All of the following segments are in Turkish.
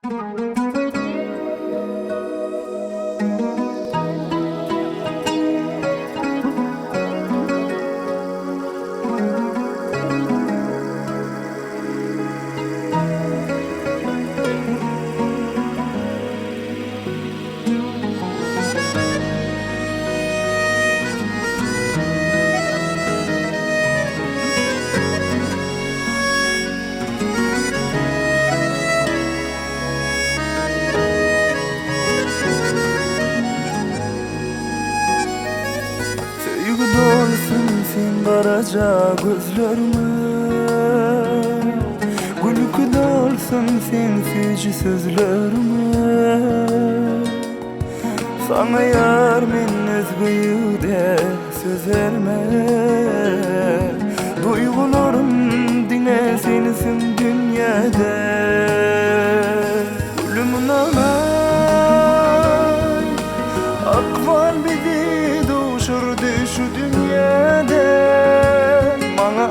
Sen karaca gözlerime Gülkü dolsun sensiz sözlerime Sana yar men özgüyü de söz verme Duygularım dine sensin dünyada Ölümün anay Akval bizi doğuşurdu şu dünyada Bana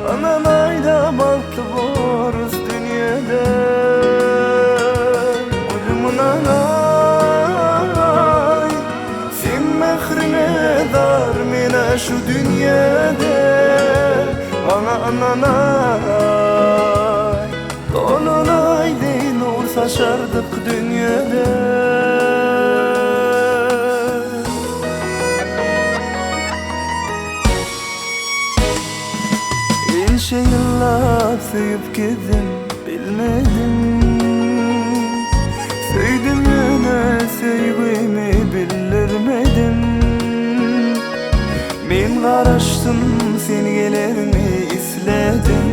ananay da baktı boruz dünyada Ölümün anay Sen mehrine dar mine şu dünyada Bana ananay Dolunay dey nur saçardık dünyada Enşe yıllar sevip gittim bilmedim Sevdim yine sevgimi bildirmedim Men karaştım sen gelerini isledim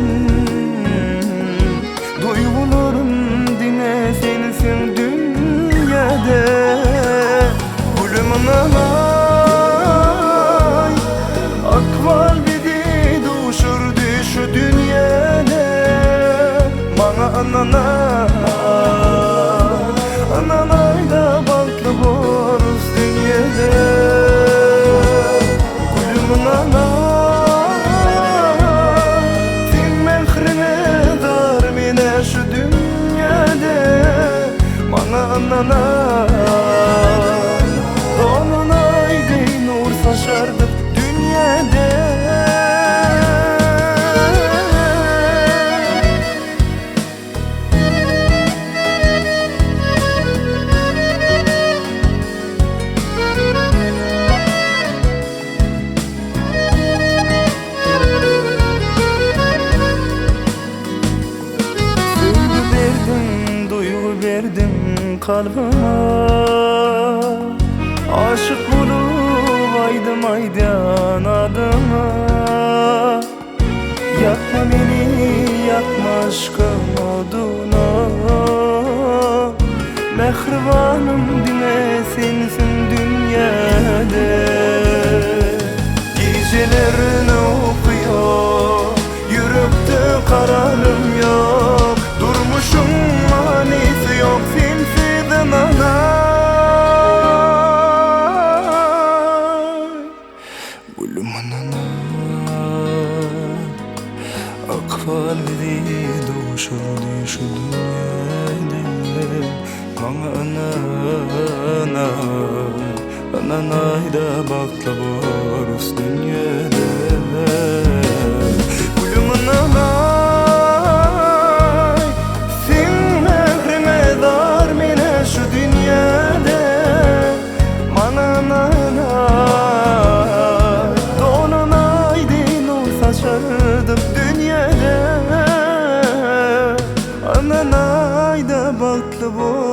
Duygularım dine sensin dünyada Gülümün anay Akval bizi doğuşurdu şu dünyada Bana ananay da baktı boruz dünyada Gülümün anay Sen mehrine dar mine şu dünyada Bana ananay Dolunay dey nur saçardık dünyada Verdim kalbime Aşık bulup aydım aydan adıma Yakma beni, yakma aşkım oduna Mehribanım dine sensin dünyada Gecelerini okuyor Yürekte kararım yok Durmuşum manisi yok sensiz ananay Gülümün anay Akval bizi doğuşurdu şu dünyada Bana ananay da bakla boruz dünyada Gülümün anay Sen mehrine dar mine şu dünyada Bana ananay Dolunay dey nur saçardık dünyada Ananay da baktı boruz